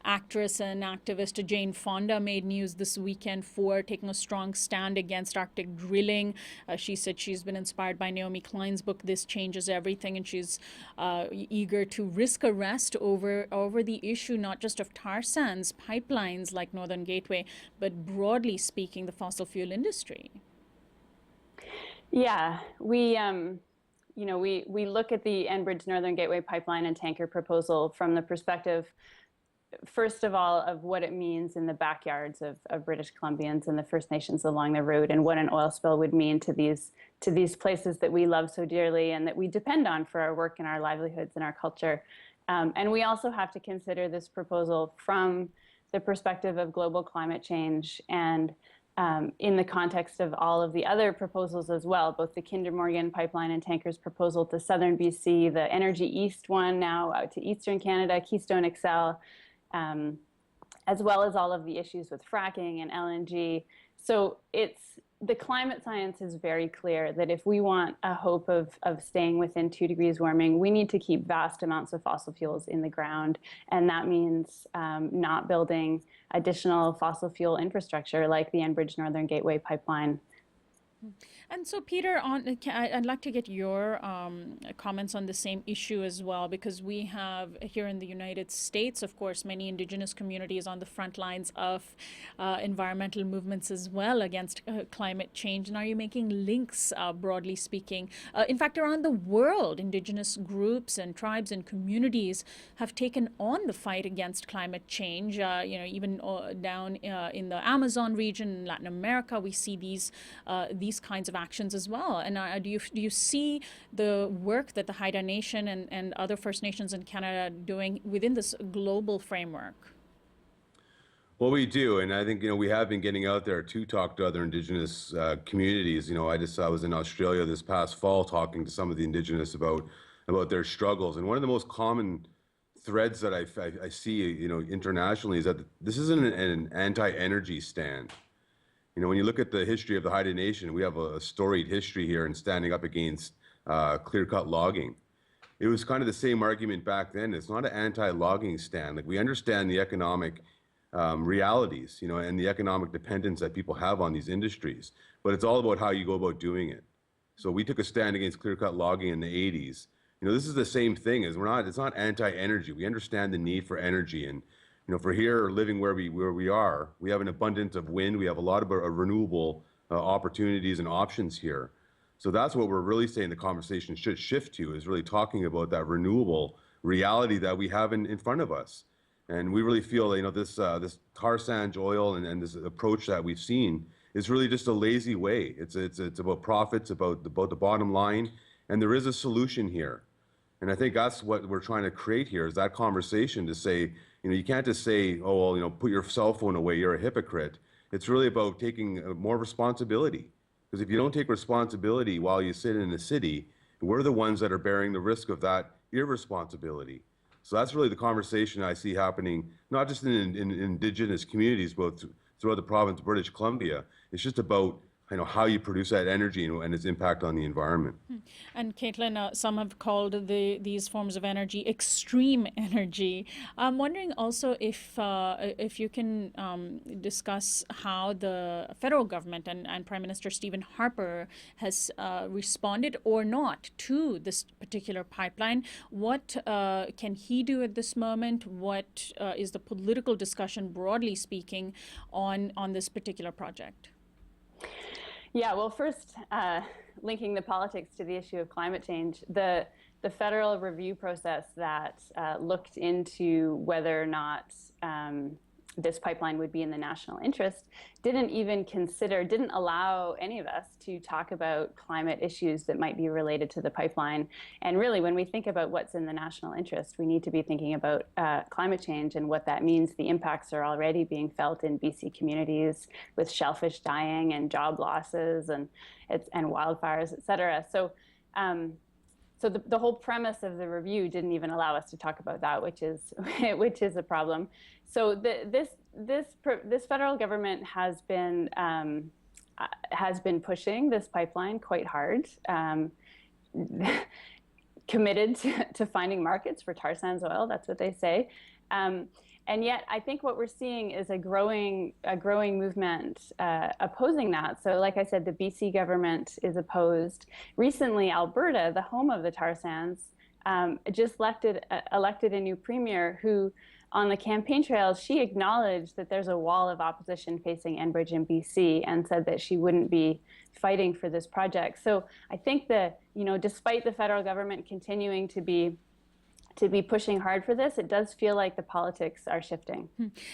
actress and activist Jane Fonda made news this weekend for taking a strong stand against Arctic drilling. She said she's been inspired by Naomi Klein's book, This Changes Everything, and she's eager to risk arrest over the issue, not just of tar sands pipelines like Northern Gateway, but broadly speaking, the fossil fuel industry. Yeah, we look at the Enbridge Northern Gateway pipeline and tanker proposal from the perspective, first of all, of what it means in the backyards of British Columbians and the First Nations along the route, and what an oil spill would mean to these places that we love so dearly and that we depend on for our work and our livelihoods and our culture. And we also have to consider this proposal from the perspective of global climate change, and in the context of all of the other proposals as well, both the Kinder Morgan pipeline and tankers proposal to southern BC, the Energy East one now out to eastern Canada, Keystone XL, as well as all of the issues with fracking and LNG. So the climate science is very clear that if we want a hope of staying within 2 degrees warming, we need to keep vast amounts of fossil fuels in the ground. And that means not building additional fossil fuel infrastructure like the Enbridge Northern Gateway pipeline. And so, Peter, I'd like to get your comments on the same issue as well, because we have here in the United States, of course, many Indigenous communities on the front lines of environmental movements as well against climate change. And are you making links, broadly speaking? In fact, around the world, Indigenous groups and tribes and communities have taken on the fight against climate change. Even down in the Amazon region, in Latin America, we see these kinds of actions as well. And do you see the work that the Haida Nation and other First Nations in Canada are doing within this global framework? Well, we do, and I think we have been getting out there to talk to other Indigenous communities. I was in Australia this past fall talking to some of the Indigenous about their struggles, and one of the most common threads that I see internationally is that this isn't an anti-energy stand. When you look at the history of the Haida Nation, we have a storied history here in standing up against clear-cut logging. It was kind of the same argument back then. It's not an anti-logging stand. Like, we understand the economic realities, and the economic dependence that people have on these industries, but it's all about how you go about doing it. So we took a stand against clear-cut logging in the 80s. This is the same thing. It's not anti-energy. We understand the need for energy, and for here, living where we are, we have an abundance of wind. We have a lot of renewable opportunities and options here. So that's what we're really saying the conversation should shift to, is really talking about that renewable reality that we have in front of us. And we really feel, this tar sands oil and this approach that we've seen is really just a lazy way. It's about profits, about the bottom line, and there is a solution here. And I think that's what we're trying to create here, is that conversation to say, you can't just say, oh, well, put your cell phone away, you're a hypocrite. It's really about taking more responsibility. Because if you don't take responsibility while you sit in a city, we're the ones that are bearing the risk of that irresponsibility. So that's really the conversation I see happening, not just in Indigenous communities, but throughout the province of British Columbia. It's just about how you produce that energy and its impact on the environment. And Caitlin, some have called these forms of energy extreme energy. I'm wondering also if you can discuss how the federal government and Prime Minister Stephen Harper has responded or not to this particular pipeline. What can he do at this moment? What is the political discussion, broadly speaking, on this particular project? Yeah, well, first, linking the politics to the issue of climate change, the federal review process that looked into whether or not this pipeline would be in the national interest didn't allow any of us to talk about climate issues that might be related to the pipeline. And really, when we think about what's in the national interest, we need to be thinking about climate change and what that means. The impacts are already being felt in BC communities with shellfish dying and job losses and wildfires, et cetera. So the whole premise of the review didn't even allow us to talk about that, which is a problem. So this federal government has been pushing this pipeline quite hard, committed to finding markets for tar sands oil. That's what they say. And yet, I think what we're seeing is a growing movement opposing that. So, like I said, the BC government is opposed. Recently, Alberta, the home of the tar sands, just elected a new premier who, on the campaign trail, she acknowledged that there's a wall of opposition facing Enbridge in BC and said that she wouldn't be fighting for this project. So I think that, despite the federal government continuing to be pushing hard for this, it does feel like the politics are shifting.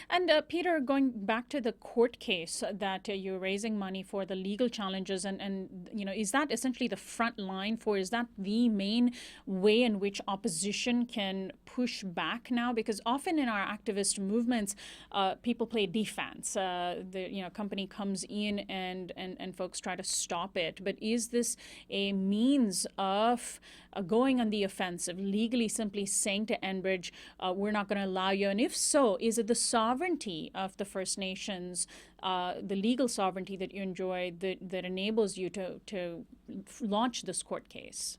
And Peter, going back to the court case that you're raising money for, the legal challenges, and is that essentially the front line for, is that the main way in which opposition can push back now? Because often in our activist movements, people play defense. The company comes in and folks try to stop it. But is this a means of going on the offensive, legally simply saying to Enbridge, we're not going to allow you? And if so, is it the sovereignty of the First Nations, the legal sovereignty that you enjoy, that enables you to launch this court case?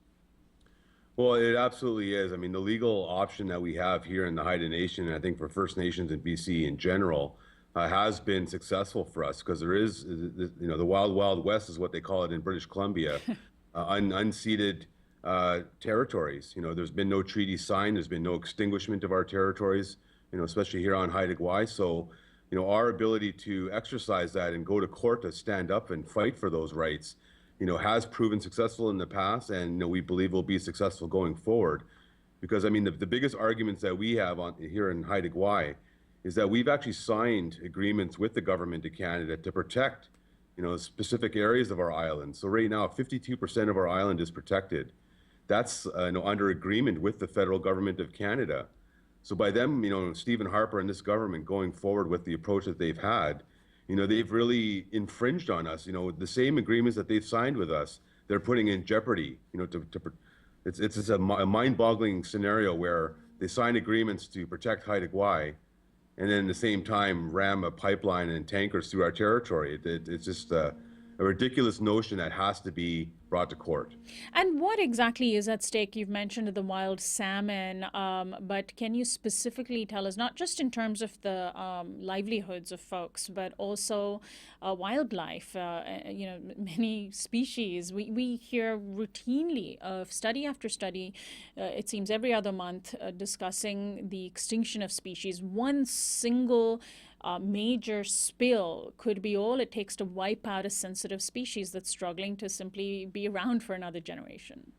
Well, it absolutely is. I mean, the legal option that we have here in the Haida Nation, and I think for First Nations in BC in general, has been successful for us, because there is, the wild, wild west is what they call it in British Columbia, unceded territories. There's been no treaty signed. There's been no extinguishment of our territories, especially here on Haida Gwaii. So, our ability to exercise that and go to court to stand up and fight for those rights, has proven successful in the past, and we believe will be successful going forward. Because the biggest arguments that we have here in Haida Gwaii is that we've actually signed agreements with the government of Canada to protect, specific areas of our island. So right now, 52% of our island is protected. That's under agreement with the federal government of Canada. So by them, Stephen Harper and this government going forward with the approach that they've had, they've really infringed on us. The same agreements that they've signed with us, they're putting in jeopardy. It's a mind-boggling scenario where they sign agreements to protect Haida Gwaii, and then at the same time ram a pipeline and tankers through our territory. It's just a ridiculous notion that has to be brought to court. And what exactly is at stake? You've mentioned the wild salmon, but can you specifically tell us, not just in terms of the livelihoods of folks, but also wildlife, many species. We hear routinely of study after study, it seems every other month, discussing the extinction of species. One single major spill could be all it takes to wipe out a sensitive species that's struggling to simply be around for another generation.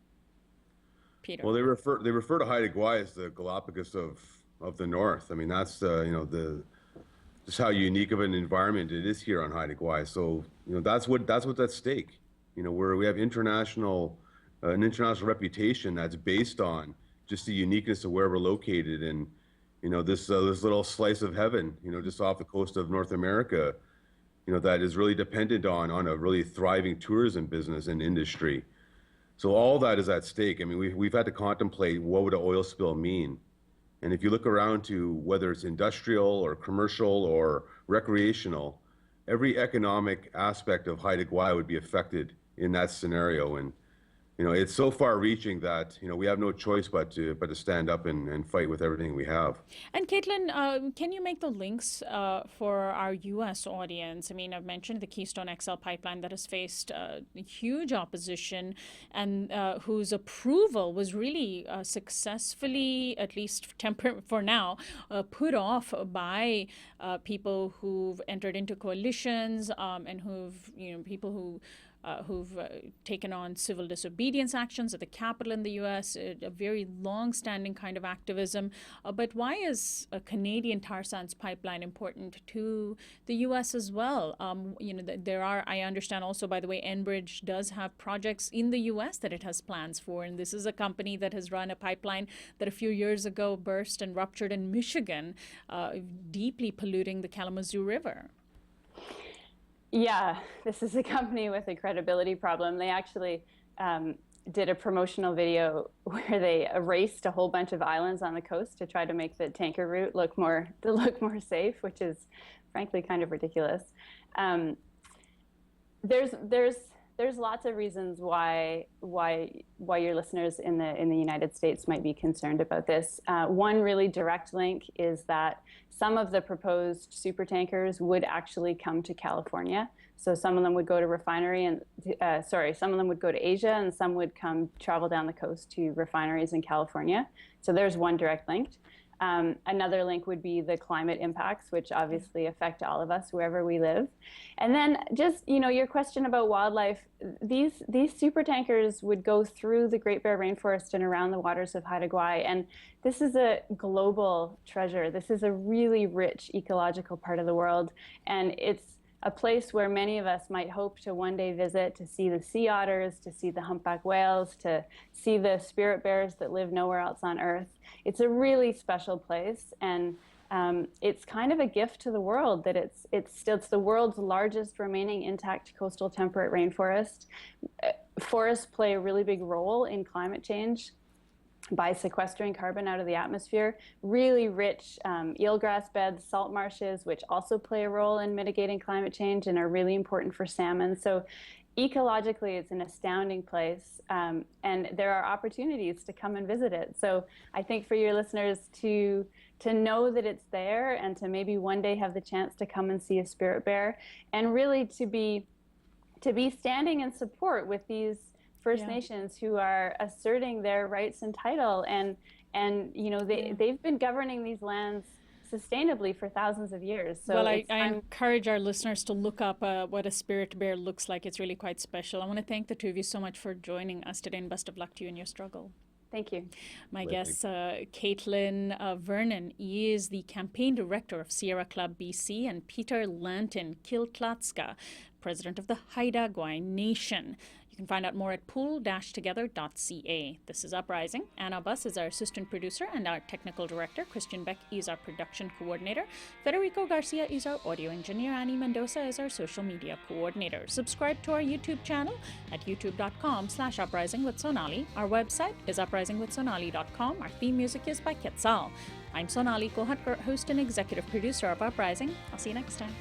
Peter. Well, they refer to Haida Gwaii as the Galapagos of the North. I mean, that's just how unique of an environment it is here on Haida Gwaii. So that's what's at stake. Where we have an international reputation that's based on just the uniqueness of where we're located, and this little slice of heaven, just off the coast of North America, that is really dependent on a really thriving tourism business and industry. So all that is at stake. I mean, we've had to contemplate what would an oil spill mean. And if you look around to whether it's industrial or commercial or recreational, every economic aspect of Haida Gwaii would be affected in that scenario. And it's so far-reaching that we have no choice but to stand up and fight with everything we have. And Caitlin, can you make the links for our U.S. audience? I mean, I've mentioned the Keystone XL Pipeline that has faced huge opposition, and whose approval was really successfully, at least for now, put off by people who've entered into coalitions and who've taken on civil disobedience actions at the Capitol in the U.S., a very long-standing kind of activism. But why is a Canadian tar sands pipeline important to the U.S. as well? There are, I understand also, by the way, Enbridge does have projects in the U.S. that it has plans for, and this is a company that has run a pipeline that a few years ago burst and ruptured in Michigan, deeply polluting the Kalamazoo River. Yeah, this is a company with a credibility problem. They actually did a promotional video where they erased a whole bunch of islands on the coast to try to make the tanker route look more safe, which is frankly kind of ridiculous. There's lots of reasons why your listeners in the United States might be concerned about this. One really direct link is that some of the proposed supertankers would actually come to California. So some of them would go to some of them would go to Asia, and some would travel down the coast to refineries in California. So there's one direct link. Another link would be the climate impacts, which obviously affect all of us wherever we live. And then just, your question about wildlife, these supertankers would go through the Great Bear Rainforest and around the waters of Haida Gwaii. And this is a global treasure. This is a really rich ecological part of the world. And it's a place where many of us might hope to one day visit, to see the sea otters, to see the humpback whales, to see the spirit bears that live nowhere else on Earth. It's a really special place, and it's kind of a gift to the world that it's the world's largest remaining intact coastal temperate rainforest. Forests play a really big role in climate change by sequestering carbon out of the atmosphere. Really rich eelgrass beds, salt marshes, which also play a role in mitigating climate change and are really important for salmon. So ecologically, it's an astounding place, and there are opportunities to come and visit it. So I think for your listeners to know that it's there, and to maybe one day have the chance to come and see a spirit bear, and really to be standing in support with these First Nations who are asserting their rights and title, and they've been governing these lands sustainably for thousands of years. So well, I encourage our listeners to look up what a spirit bear looks like. It's really quite special. I want to thank the two of you so much for joining us today, and best of luck to you in your struggle. Thank you. My guest, Caitlin Vernon, is the campaign director of Sierra Club BC, and Peter Lanton Kiltlatska, president of the Haida Gwaii Nation. You can find out more at pool-together.ca. This is Uprising. Anna Buss is our assistant producer and our technical director. Christian Beck is our production coordinator. Federico Garcia is our audio engineer. Annie Mendoza is our social media coordinator. Subscribe to our YouTube channel at youtube.com/Uprising with Sonali. Our website is uprisingwithsonali.com. Our theme music is by Quetzal. I'm Sonali Kohatkar, host and executive producer of Uprising. I'll see you next time.